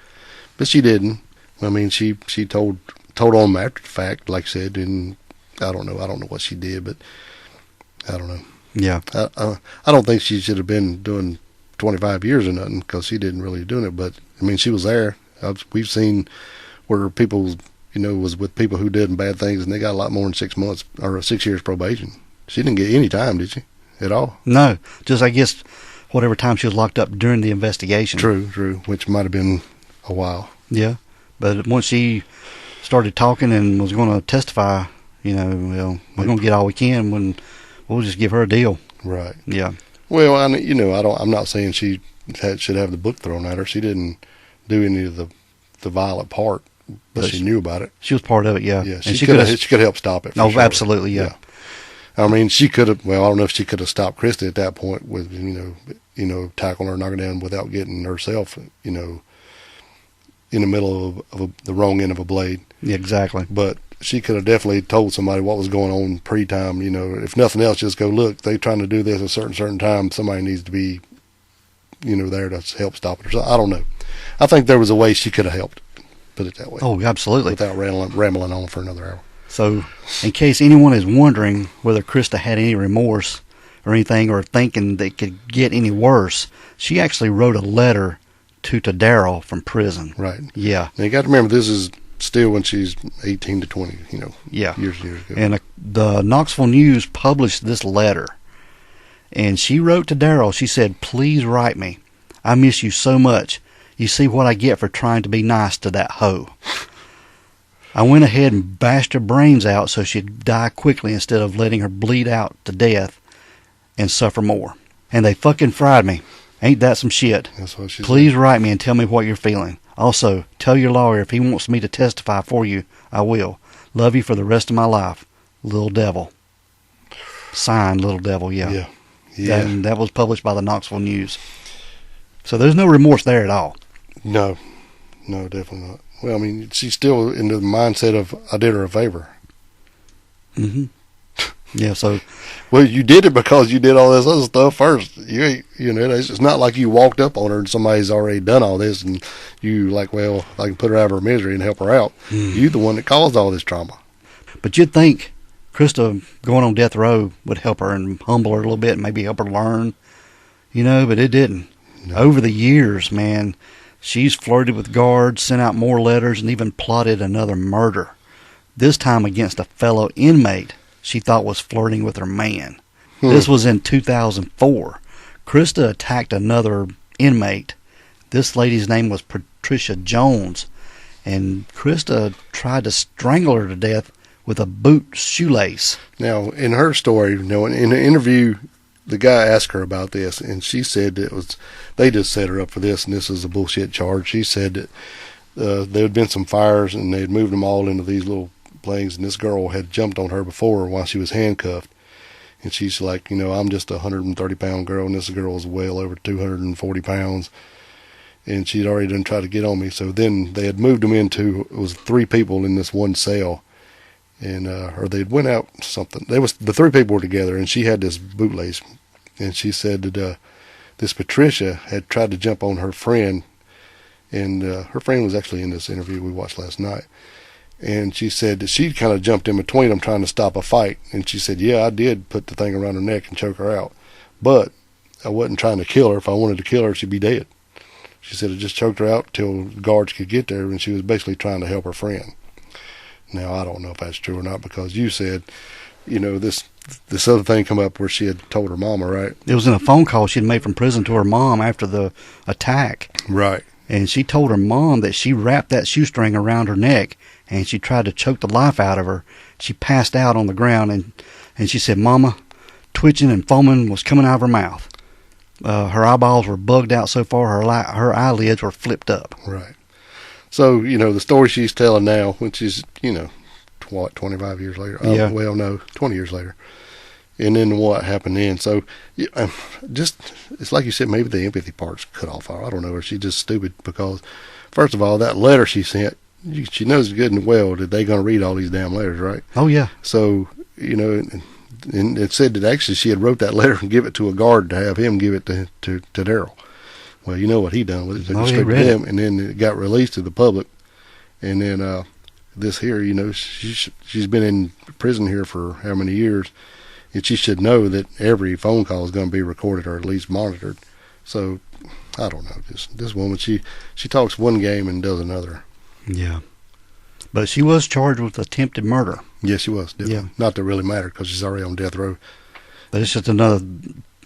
but she didn't. I mean, she told on them after the fact, like I said, and I don't know what she did, but I don't know. Yeah. I don't think she should have been doing 25 years or nothing, because she didn't really do it. But I mean, she was there. We've seen where people, was with people who did bad things, and they got a lot more than 6 months or 6 years probation. She didn't get any time, did she? At all? No, just I guess whatever time she was locked up during the investigation. True, which might have been a while. Yeah, but once she started talking and was going to testify, we're going to get all we can when we'll just give her a deal. Right. Yeah. Well, I'm not saying she should have the book thrown at her. She didn't do any of the violent part, but she knew about it. She was part of it, yeah. Yeah, she could have helped stop it. Oh, sure. Absolutely, yeah. I mean, she could have. Well, I don't know if she could have stopped Christa at that point with tackling her, knocking her down without getting herself, in the middle of the wrong end of a blade. Yeah, exactly. But she could have definitely told somebody what was going on pre-time. If nothing else, just go, look, they're trying to do this at a certain time. Somebody needs to be, there to help stop it. Or something. I don't know. I think there was a way she could have helped. Put it that way. Oh, absolutely. Without rambling on for another hour. So, in case anyone is wondering whether Christa had any remorse or anything, or thinking they could get any worse, she actually wrote a letter to Tadaryl from prison. Right. Yeah. Now, you got to remember, this is still when she's 18 to 20, Yeah. years ago. And the Knoxville News published this letter. And she wrote to Tadaryl, she said, "Please write me. I miss you so much. You see what I get for trying to be nice to that hoe. I went ahead and bashed her brains out so she'd die quickly instead of letting her bleed out to death and suffer more. And they fucking fried me. Ain't that some shit? That's what she Please said. write me and tell me what you're feeling. Also, tell your lawyer if he wants me to testify for you, I will. Love you for the rest of my life. Little Devil." Signed, Little Devil, yeah. Yeah. And that was published by the Knoxville News. So there's no remorse there at all. No, definitely not. Well, I mean, she's still in the mindset of, I did her a favor. Mm-hmm. Yeah, so... Well, you did it because you did all this other stuff first. You ain't, it's not like you walked up on her and somebody's already done all this and you like, well, I can put her out of her misery and help her out. You the one that caused all this trauma. But you'd think Christa going on death row would help her and humble her a little bit and maybe help her learn, but it didn't. No. Over the years, man, she's flirted with guards, sent out more letters, and even plotted another murder. This time against a fellow inmate she thought was flirting with her man. This was in 2004. Christa attacked another inmate. This lady's name was Patricia Jones, and Christa tried to strangle her to death with a boot shoelace. Now, in her story, in the interview, the guy asked her about this, and she said that they just set her up for this, and this is a bullshit charge. She said that there had been some fires, and they had moved them all into these little planes, and this girl had jumped on her before while she was handcuffed. And she's like, I'm just a 130-pound girl, and this girl was well over 240 pounds. And she'd already done tried to get on me. So then they had moved them it was 3 people in this one cell. And, or they'd went out something. The 3 people were together, and she had this bootlace. And she said that this Patricia had tried to jump on her friend. And her friend was actually in this interview we watched last night. And she said that she kind of jumped in between them trying to stop a fight. And she said, yeah, I did put the thing around her neck and choke her out. But I wasn't trying to kill her. If I wanted to kill her, she'd be dead. She said it just choked her out till guards could get there, and she was basically trying to help her friend. Now, I don't know if that's true or not, because you said, this other thing come up where she had told her mama, right? It was in a phone call she'd made from prison to her mom after the attack. Right. And she told her mom that she wrapped that shoestring around her neck, and she tried to choke the life out of her. She passed out on the ground, and she said, "Mama," twitching and foaming was coming out of her mouth. Her eyeballs were bugged out so far her eyelids were flipped up. Right. So, the story she's telling now, which is, 25 years later. Yeah. Well, no, 20 years later. And then what happened then. So, it's like you said, maybe the empathy part's cut off. I don't know. Or she's just stupid because, first of all, that letter she sent, she knows good and well that they're going to read all these damn letters, right? Oh, yeah. So, and it said that actually she had wrote that letter and give it to a guard to have him give it to Tadaryl. Well, you know what he done with it. So he read him, and then it got released to the public. And then this here, she's been in prison here for how many years, and she should know that every phone call is going to be recorded or at least monitored. So, I don't know. This woman, she talks one game and does another. Yeah. But she was charged with attempted murder. Yes, she was. Definitely. Yeah. Not that really mattered because she's already on death row. But it's just another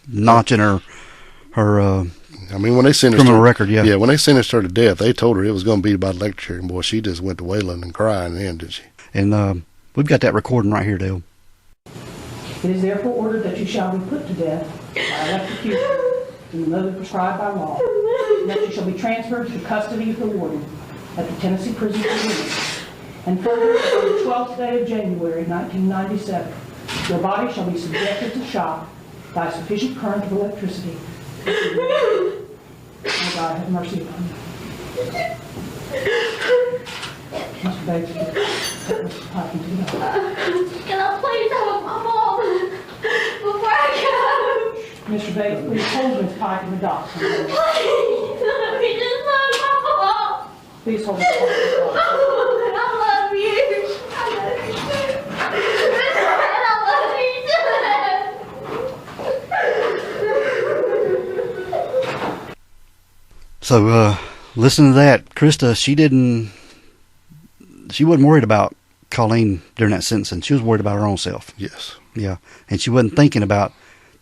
notch in her I mean, when they sentenced criminal her, record, yeah. Yeah, when they sentenced her to death, they told her it was going to be by electrocution. Boy, she just went to wailing and crying then, didn't she? And we've got that recording right here, Dale. It is therefore ordered that you shall be put to death by electrocution in the mode prescribed by law, and that you shall be transferred to the custody of the warden at the Tennessee Prison for Women. And further, on the 12th day of January, 1997, your body shall be subjected to shock by sufficient current of electricity. Oh God, have mercy upon you. Mr. Bates, take Mr. Pike into the house. Can I please have my mom before I go? Mr. Bates, please hold Miss Pike in the dock. Please, let me just love my mom. Please hold Miss Pike in the dock. I love you. I love you too. And I love you too. So, listen to that. Christa, she wasn't worried about Colleen during that sentencing. She was worried about her own self. Yes. Yeah. And she wasn't thinking about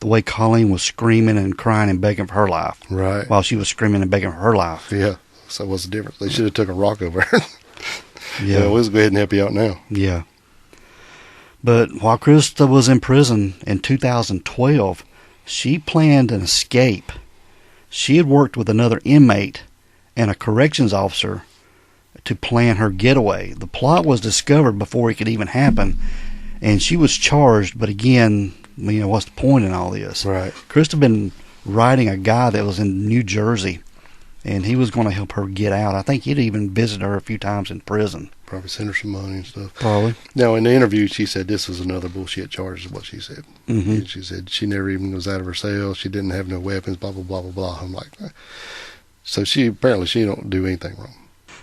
the way Colleen was screaming and crying and begging for her life. Right. While she was screaming and begging for her life. Yeah. So what's the difference? They should have took a rock over her. Yeah. Yeah, let's go ahead and help you out now. Yeah. But while Christa was in prison in 2012, she planned an escape. She had worked with another inmate and a corrections officer to plan her getaway. The plot was discovered before it could even happen, and she was charged, but again, what's the point in all this? Right. Christa had been writing a guy that was in New Jersey, and he was going to help her get out. I think he'd even visited her a few times in prison. Probably send her some money and stuff. Probably. Now, in the interview, she said this was another bullshit charge, is what she said. Mm-hmm. And she said she never even was out of her cell. She didn't have no weapons, blah, blah, blah, blah, blah. I'm like, so she don't do anything wrong.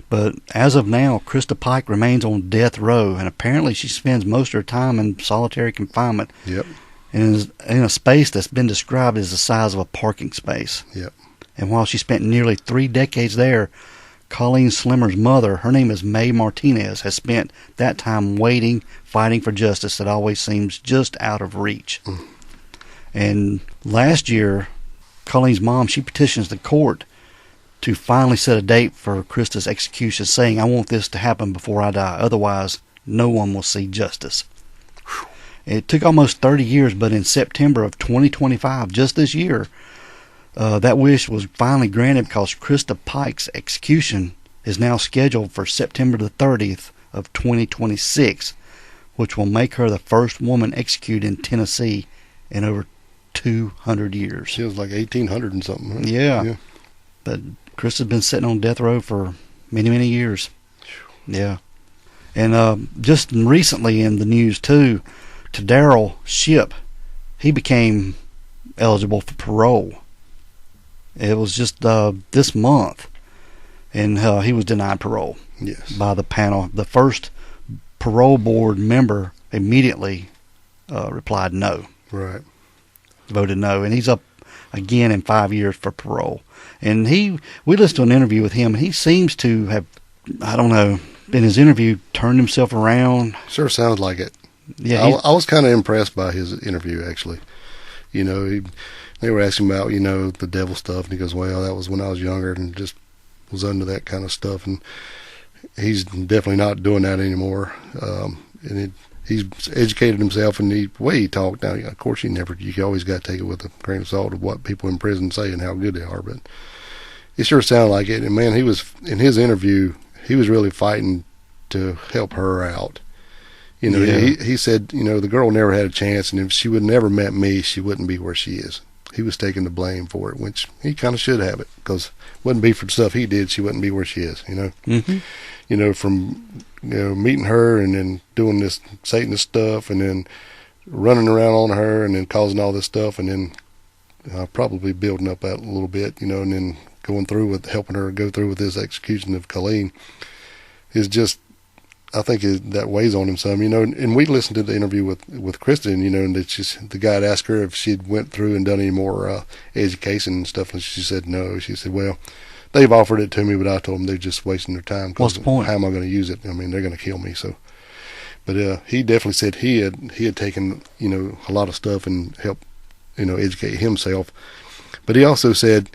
But as of now, Christa Pike remains on death row, and apparently she spends most of her time in solitary confinement. Yep. And is in a space that's been described as the size of a parking space. Yep. And while she spent nearly 3 decades there, Colleen Slemmer's mother, her name is May Martinez, has spent that time waiting, fighting for justice that always seems just out of reach. Mm. And last year, Colleen's mom, she petitions the court to finally set a date for Christa's execution, saying, I want this to happen before I die. Otherwise, no one will see justice. Whew. It took almost 30 years, but in September of 2025, just this year, that wish was finally granted because Christa Pike's execution is now scheduled for September the 30th of 2026, which will make her the first woman executed in Tennessee in over 200 years. She was like 1800 and something. Right? Yeah. But Christa's been sitting on death row for many, many years. Yeah. And just recently in the news, too, Tadaryl Shipp, he became eligible for parole. It was just this month, and he was denied parole. Yes. By the panel. The first parole board member immediately replied no. Right. Voted no, and he's up again in 5 years for parole. And we listened to an interview with him. He seems to have, I don't know, in his interview, turned himself around. Sure sounds like it. Yeah, I was kind of impressed by his interview, actually. They were asking about, the devil stuff, and he goes, well, that was when I was younger and just was under that kind of stuff, and he's definitely not doing that anymore. He's educated himself, and the way he talked, now, of course, you always got to take it with a grain of salt of what people in prison say and how good they are, but it sure sounded like it. And man, he was, in his interview, he was really fighting to help her out. You know, Yeah. he said, you know, the girl never had a chance, and if she would never met me, she wouldn't be where she is. He was taking the blame for it, which he kind of should have it, because wouldn't be for the stuff he did, she wouldn't be where she is. You know, Mm-hmm. you know, from meeting her and then doing this Satanist stuff, and then running around on her, and then causing all this stuff, and then probably building up that a little bit, you know, and then going through with helping her go through with this execution of Colleen is just, I think that weighs on him some, you know. And we listened to the interview with Christa, and, you know, and the guy had asked her if she'd went through and done any more education and stuff, and she said no. She said, well, they've offered it to me, but I told them they're just wasting their time. What's the point? How am I going to use it? I mean, they're going to kill me. So, but he definitely said he had taken, you know, a lot of stuff and helped, you know, educate himself. But he also said,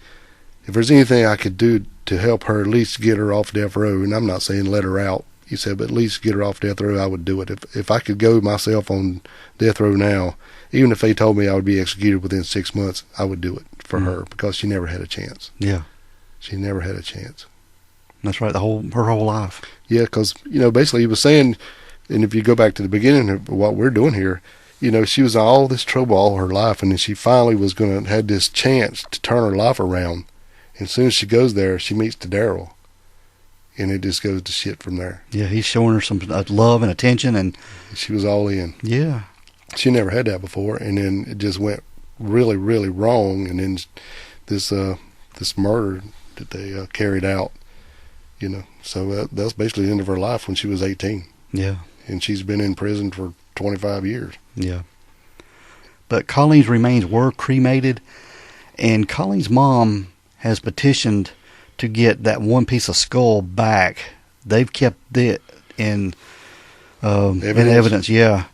if there's anything I could do to help her, at least get her off death row, and I'm not saying let her out, he said, but at least get her off death row, I would do it. If I could go myself on death row now, even if they told me I would be executed within 6 months, I would do it for her, because she never had a chance. Yeah. She never had a chance. That's right. Her whole life. Yeah, because, you know, basically he was saying, and if you go back to the beginning of what we're doing here, you know, she was in all this trouble all her life, and then she finally was going to have this chance to turn her life around. And as soon as she goes there, she meets Tadaryl, and it just goes to shit from there. Yeah, he's showing her some love and attention, and She was all in. yeah, She never had that before, and then it just went really, really wrong. And then this murder that they carried out, you know. So that's basically the end of her life when she was 18, yeah, and she's been in prison for 25 years. yeah. But Colleen's remains were cremated, and Colleen's mom has petitioned to get that one piece of skull back. They've kept it in evidence, yeah,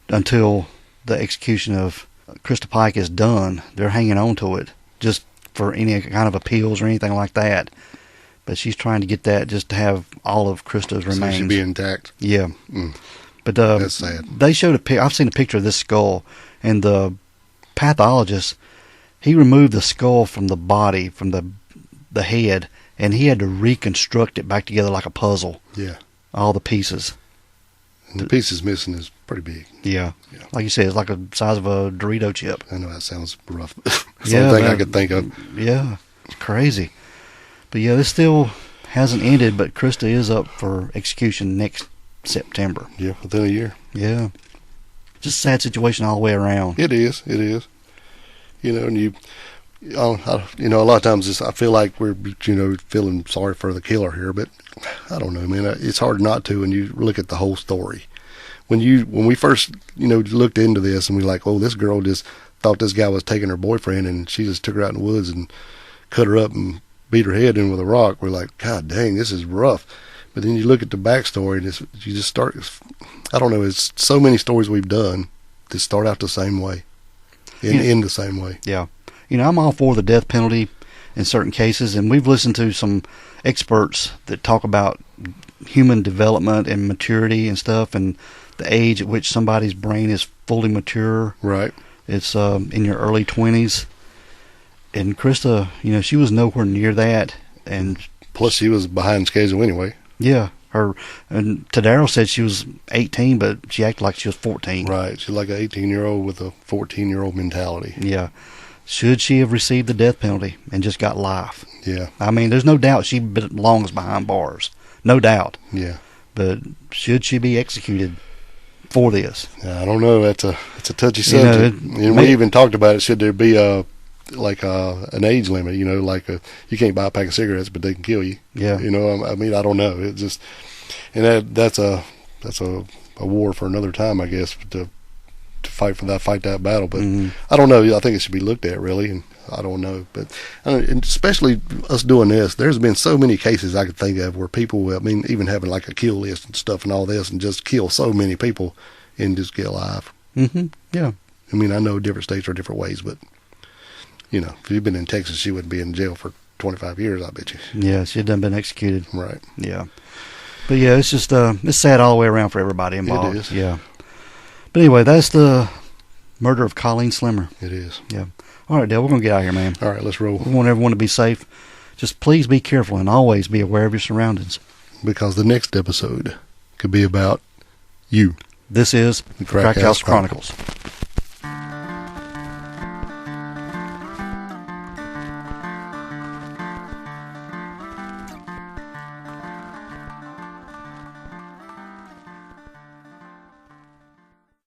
until the execution of Christa Pike is done. They're hanging on to it just for any kind of appeals or anything like that. But she's trying to get that just to have all of Christa's So remains. she should be intact. Yeah. Mm. But That's sad. they showed I've seen a picture of this skull, and the pathologist, he removed the skull from the body, from the head, and he had to reconstruct it back together like a puzzle. Yeah. All the pieces. And the pieces missing is pretty big. Yeah. Yeah. Like you said, it's like the size of a Dorito chip. I know that sounds rough. That's the Yeah, only thing I man. could think of. Yeah. It's crazy. But yeah, this still hasn't ended, but Christa is up for execution next September. Yeah, within a year. Yeah. Just a sad situation all the way around. It is. It is. You know, and you know, a lot of times I feel like we're, you know, feeling sorry for the killer here, but I don't know, man. It's hard not to when you look at the whole story. When we first, you know, looked into this, and we like, oh, this girl just thought this guy was taking her boyfriend, and she just took her out in the woods and cut her up and beat her head in with a rock. We're like, God dang, this is rough. But then you look at the backstory, and you just start, I don't know, it's so many stories we've done that start out the same way and end the same way. Yeah. You know, I'm all for the death penalty in certain cases, and we've listened to some experts that talk about human development and maturity and stuff, and the age at which somebody's brain is fully mature. Right. It's in your early 20s. And Christa, you know, she was nowhere near that. And Plus, she was behind schedule anyway. yeah, and Tadaryl said she was 18, but she acted like she was 14. Right. She's like an 18-year-old with a 14-year-old mentality. Yeah. Should she have received the death penalty and just got life? Yeah. I mean, there's no doubt she belongs behind bars. No doubt. Yeah. But should she be executed for this? I don't know. It's a touchy You know, subject. And we even talked about it. Should there be an age limit? You know, like you can't buy a pack of cigarettes, but they can kill you. Yeah. You know, I mean, I don't know. It just, and that's a war for another time, I guess, to fight that battle. But I don't know. I think it should be looked at, really, and I don't know. But and especially us doing this, there's been so many cases I could think of where people, I mean, even having like a kill list and stuff and all this, and just kill so many people and just get alive. Mm-hmm. Yeah. I mean, I know different states are different ways, but you know, if you've been in Texas, she wouldn't be in jail for 25 years, I bet you. Yeah, she had done been executed. Right. Yeah. But yeah, it's just it's sad all the way around for everybody involved. It is. Yeah. But anyway, that's the murder of Colleen Slemmer. It is. Yeah. All right, Dale, we're gonna get out of here, man. All right, let's roll. We want everyone to be safe. Just please be careful and always be aware of your surroundings. because the next episode could be about you. This is The Crack House House Chronicles.